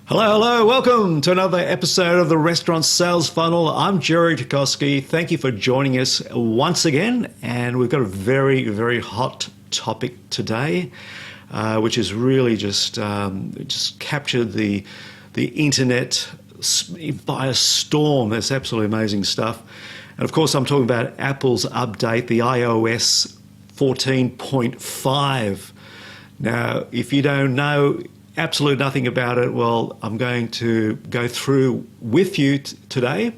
Hello, welcome to another episode of the Restaurant Sales Funnel. I'm Jerry Tukoski. Thank you for joining us once again. And we've got a very, very hot topic today, which is really just captured the internet by a storm. It's absolutely amazing stuff. And of course, I'm talking about Apple's update, the iOS 14.5. Now, if you don't know absolutely nothing about it, well, I'm going to go through with you today.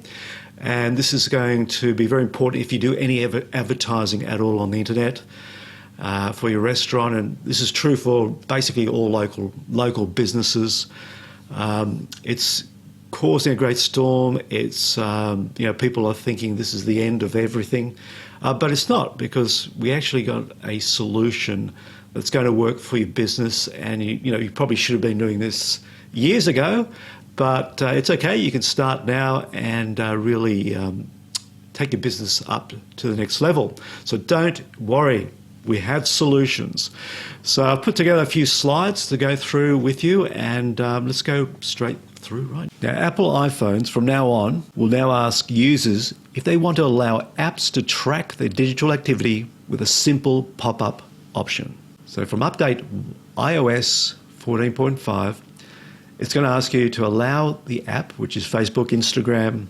And this is going to be very important if you do any advertising at all on the internet for your restaurant. And this is true for basically all local businesses. It's causing a great storm. It's, people are thinking this is the end of everything. But it's not, because we actually got a solution that's going to work for your business. And you probably should have been doing this years ago, but it's okay. You can start now and really take your business up to the next level. So don't worry, we have solutions. So I've put together a few slides to go through with you, and let's go straight through right now. Apple iPhones from now on will now ask users if they want to allow apps to track their digital activity with a simple pop-up option. So from update iOS 14.5, it's going to ask you to allow the app, which is Facebook, Instagram,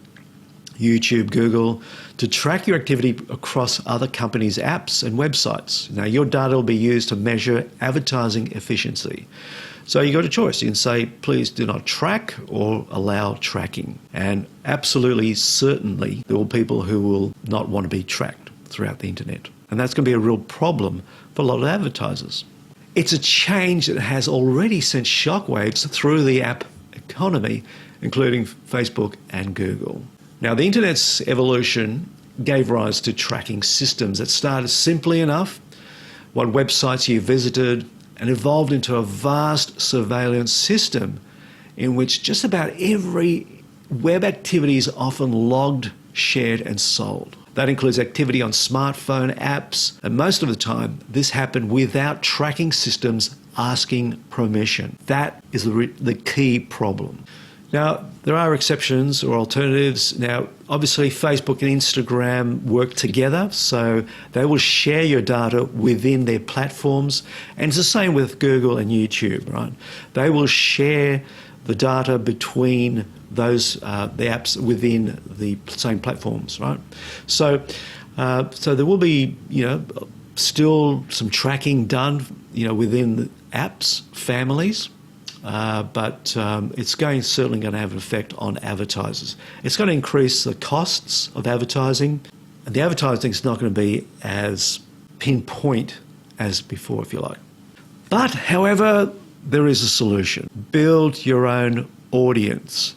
YouTube, Google, to track your activity across other companies' apps and websites. Now, your data will be used to measure advertising efficiency. So you've got a choice. You can say, please do not track, or allow tracking. And absolutely, certainly, there will be people who will not want to be tracked throughout the internet. And that's going to be a real problem for a lot of advertisers. It's a change that has already sent shockwaves through the app economy, including Facebook and Google. Now, the internet's evolution gave rise to tracking systems that started simply enough, what websites you visited, and evolved into a vast surveillance system in which just about every web activity is often logged, shared, and sold. That includes activity on smartphone apps, and most of the time, this happened without tracking systems asking permission. That is the key problem. Now, there are exceptions or alternatives. Now, obviously, Facebook and Instagram work together, so they will share your data within their platforms. And it's the same with Google and YouTube, right? They will share the data between those the apps within the same platforms, right? So there will be still some tracking done within the apps families, but it's certainly going to have an effect on advertisers. It's going to increase the costs of advertising, and the advertising is not going to be as pinpoint as before, if you like. But however, there is a solution. Build your own audience.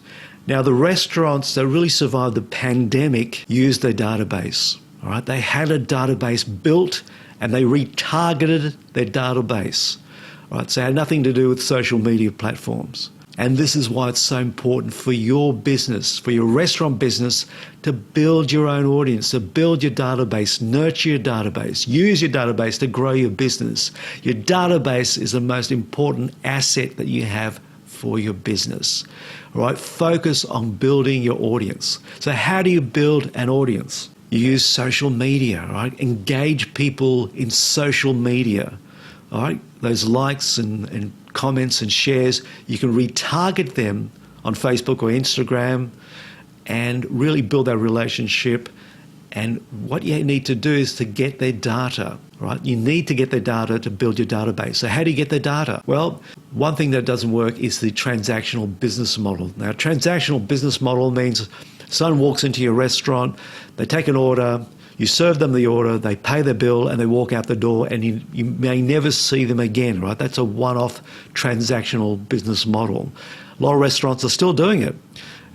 Now, the restaurants that really survived the pandemic used their database. All right, they had a database built, and they retargeted their database. All right, so it had nothing to do with social media platforms. And this is why it's so important for your business, for your restaurant business, to build your own audience, to build your database, nurture your database, use your database to grow your business. Your database is the most important asset that you have for your business. All right, focus on building your audience. So how do you build an audience? You use social media, right? Engage people in social media. All right, those likes and comments and shares, you can retarget them on Facebook or Instagram and really build that relationship. And what you need to do is to get their data, right? You need to get their data to build your database. So how do you get their data? Well, one thing that doesn't work is the transactional business model. Now, transactional business model means someone walks into your restaurant, they take an order, you serve them the order, they pay their bill, and they walk out the door, and you may never see them again, right? That's a one-off transactional business model. A lot of restaurants are still doing it,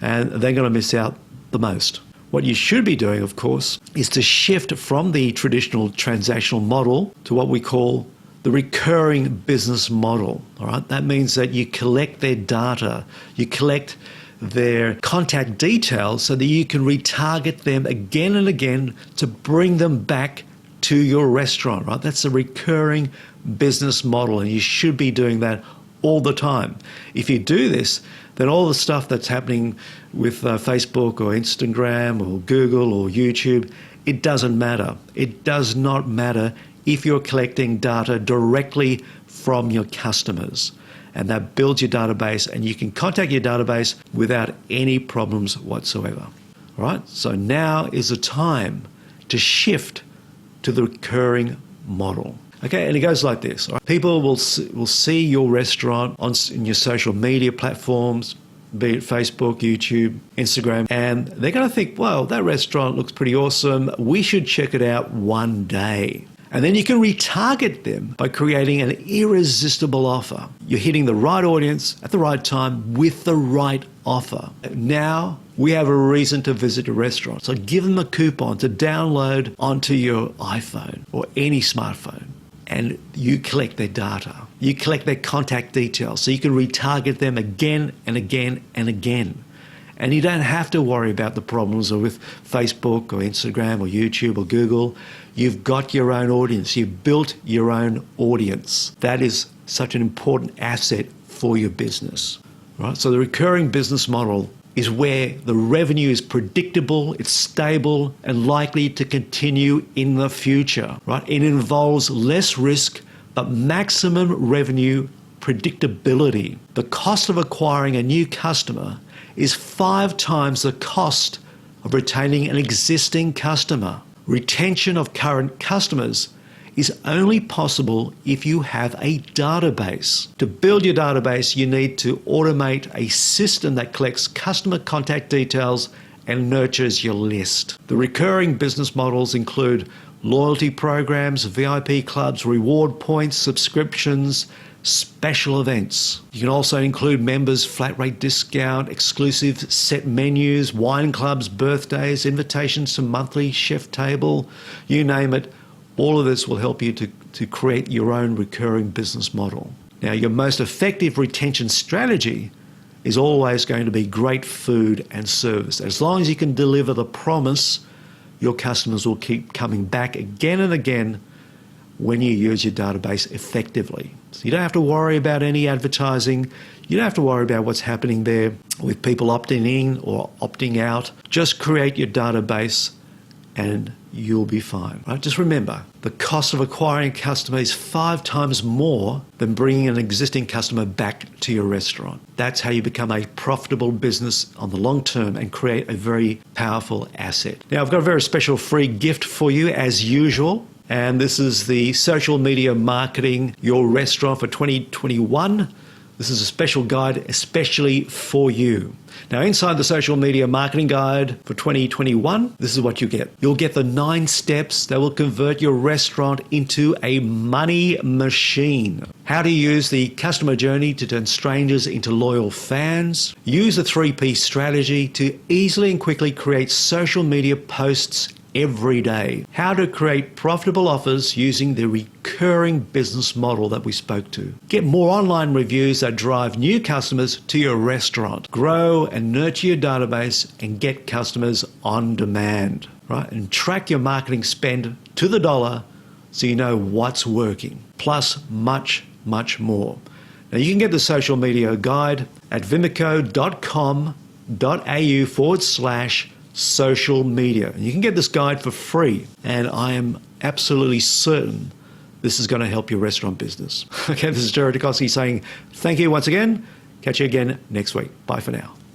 and they're going to miss out the most. What you should be doing, of course, is to shift from the traditional transactional model to what we call the recurring business model. All right, that means that you collect their data, you collect their contact details so that you can retarget them again and again to bring them back to your restaurant, right? That's a recurring business model, and you should be doing that all the time. If you do this, then all the stuff that's happening with Facebook or Instagram or Google or YouTube, it doesn't matter. It does not matter if you're collecting data directly from your customers. And that builds your database, and you can contact your database without any problems whatsoever. All right? So now is the time to shift to the recurring model. Okay, and it goes like this. Right? People will see your restaurant in your social media platforms, be it Facebook, YouTube, Instagram, and they're going to think, well, that restaurant looks pretty awesome. We should check it out one day. And then you can retarget them by creating an irresistible offer. You're hitting the right audience at the right time with the right offer. Now we have a reason to visit a restaurant. So give them a coupon to download onto your iPhone or any smartphone. And you collect their data. You collect their contact details so you can retarget them again and again and again. And you don't have to worry about the problems with Facebook or Instagram or YouTube or Google. You've got your own audience. You've built your own audience. That is such an important asset for your business, right? So the recurring business model is where the revenue is predictable, it's stable, and likely to continue in the future, right? It involves less risk, but maximum revenue predictability. The cost of acquiring a new customer is 5 times the cost of retaining an existing customer. Retention of current customers is only possible if you have a database. To build your database, you need to automate a system that collects customer contact details and nurtures your list. The recurring business models include loyalty programs, VIP clubs, reward points, subscriptions, special events. You can also include members' flat rate discount, exclusive set menus, wine clubs, birthdays, invitations to monthly chef table, you name it. All of this will help you to create your own recurring business model. Now, your most effective retention strategy is always going to be great food and service. As long as you can deliver the promise, your customers will keep coming back again and again when you use your database effectively. So you don't have to worry about any advertising. You don't have to worry about what's happening there with people opting in or opting out. Just create your database and you'll be fine. Right? Just remember, the cost of acquiring a customer is 5 times more than bringing an existing customer back to your restaurant. That's how you become a profitable business on the long term and create a very powerful asset. Now, I've got a very special free gift for you as usual. And this is the Social Media Marketing Your Restaurant for 2021. This is a special guide especially for you. Now, inside the Social Media Marketing Guide for 2021, this is what you get. You'll get the 9 steps that will convert your restaurant into a money machine. How to use the customer journey to turn strangers into loyal fans. Use the 3P strategy to easily and quickly create social media posts every day. How to create profitable offers using the recurring business model that we spoke to. Get more online reviews that drive new customers to your restaurant. Grow and nurture your database and get customers on demand, right? And track your marketing spend to the dollar so you know what's working. Plus much, much more. Now you can get the social media guide at vimico.com.au/social media. And you can get this guide for free, and I am absolutely certain this is going to help your restaurant business. Okay, this is Jared Dukoski saying thank you once again. Catch you again next week. Bye for now.